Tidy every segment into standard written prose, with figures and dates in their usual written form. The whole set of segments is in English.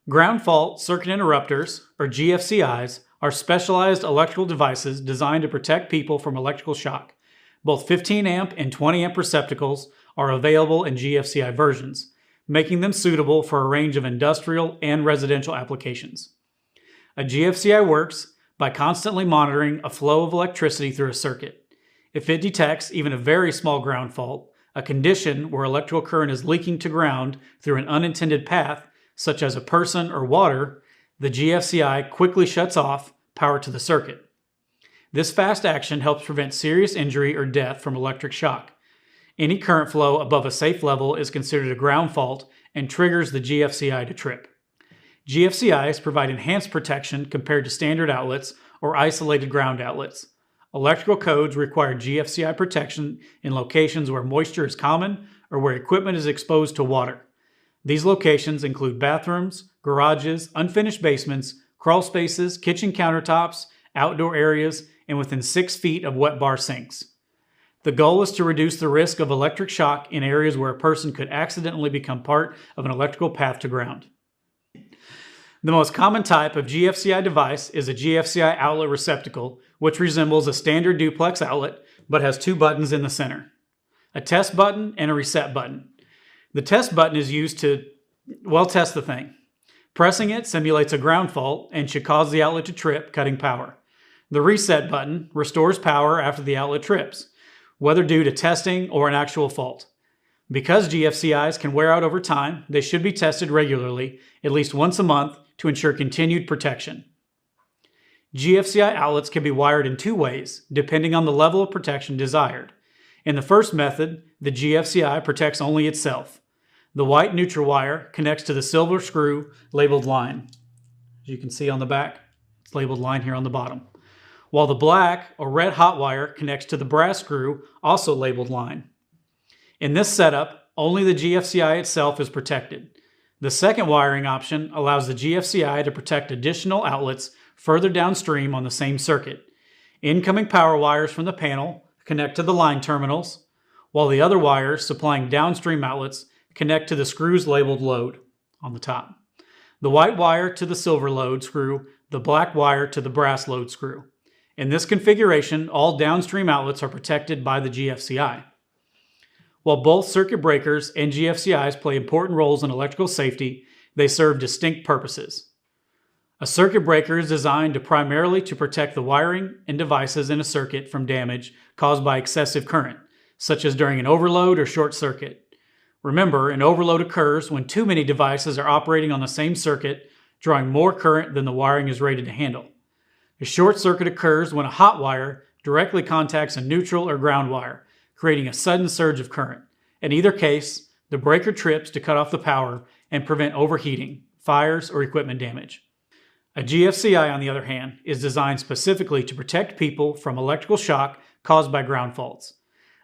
Ground fault circuit interrupters, or GFCIs, are specialized electrical devices designed to protect people from electrical shock. Both 15 amp and 20 amp receptacles are available in GFCI versions, making them suitable for a range of industrial and residential applications. A GFCI works by constantly monitoring a flow of electricity through a circuit. If it detects even a very small ground fault, a condition where electrical current is leaking to ground through an unintended path, such as a person or water, the GFCI quickly shuts off power to the circuit. This fast action helps prevent serious injury or death from electric shock. Any current flow above a safe level is considered a ground fault and triggers the GFCI to trip. GFCIs provide enhanced protection compared to standard outlets or isolated ground outlets. Electrical codes require GFCI protection in locations where moisture is common or where equipment is exposed to water. These locations include bathrooms, garages, unfinished basements, crawl spaces, kitchen countertops, outdoor areas, and within 6 feet of wet bar sinks. The goal is to reduce the risk of electric shock in areas where a person could accidentally become part of an electrical path to ground. The most common type of GFCI device is a GFCI outlet receptacle, which resembles a standard duplex outlet but has 2 buttons in the center, a test button and a reset button. The test button is used to, test the thing. Pressing it simulates a ground fault and should cause the outlet to trip, cutting power. The reset button restores power after the outlet trips, whether due to testing or an actual fault. Because GFCIs can wear out over time, they should be tested regularly, at least once a month, to ensure continued protection. GFCI outlets can be wired in 2 ways, depending on the level of protection desired. In the first method, the GFCI protects only itself. The white neutral wire connects to the silver screw labeled line. As you can see on the back, it's labeled line here on the bottom. While the black or red hot wire connects to the brass screw, also labeled line. In this setup, only the GFCI itself is protected. The second wiring option allows the GFCI to protect additional outlets further downstream on the same circuit. Incoming power wires from the panel connect to the line terminals, while the other wires supplying downstream outlets connect to the screws labeled load on the top. The white wire to the silver load screw, the black wire to the brass load screw. In this configuration, all downstream outlets are protected by the GFCI. While both circuit breakers and GFCIs play important roles in electrical safety, they serve distinct purposes. A circuit breaker is designed primarily to protect the wiring and devices in a circuit from damage caused by excessive current, such as during an overload or short circuit. Remember, an overload occurs when too many devices are operating on the same circuit, drawing more current than the wiring is rated to handle. A short circuit occurs when a hot wire directly contacts a neutral or ground wire, creating a sudden surge of current. In either case, the breaker trips to cut off the power and prevent overheating, fires, or equipment damage. A GFCI, on the other hand, is designed specifically to protect people from electrical shock caused by ground faults.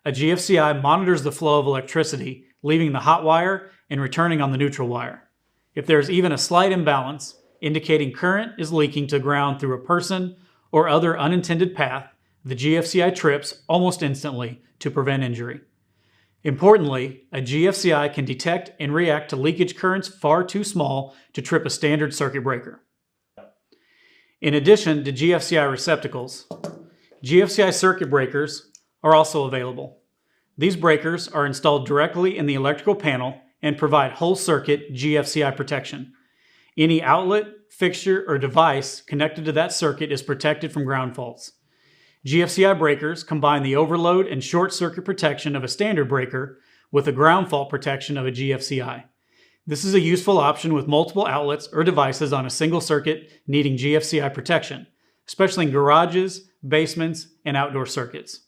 A GFCI monitors the flow of electricity, leaving the hot wire and returning on the neutral wire. If there is even a slight imbalance, indicating current is leaking to ground through a person or other unintended path, the GFCI trips almost instantly to prevent injury. Importantly, a GFCI can detect and react to leakage currents far too small to trip a standard circuit breaker. In addition to GFCI receptacles, GFCI circuit breakers are also available. These breakers are installed directly in the electrical panel and provide whole circuit GFCI protection. Any outlet, fixture, or device connected to that circuit is protected from ground faults. GFCI breakers combine the overload and short circuit protection of a standard breaker with the ground fault protection of a GFCI. This is a useful option with multiple outlets or devices on a single circuit needing GFCI protection, especially in garages, basements, and outdoor circuits.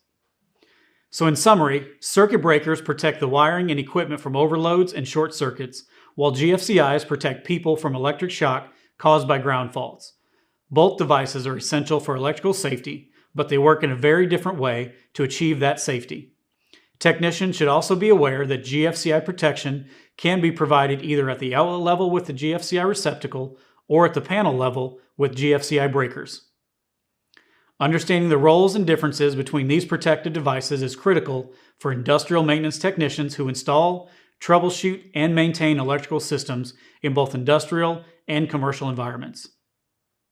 So in summary, circuit breakers protect the wiring and equipment from overloads and short circuits, while GFCIs protect people from electric shock caused by ground faults. Both devices are essential for electrical safety, but they work in a very different way to achieve that safety. Technicians should also be aware that GFCI protection can be provided either at the outlet level with the GFCI receptacle or at the panel level with GFCI breakers. Understanding the roles and differences between these protective devices is critical for industrial maintenance technicians who install, troubleshoot, and maintain electrical systems in both industrial and commercial environments.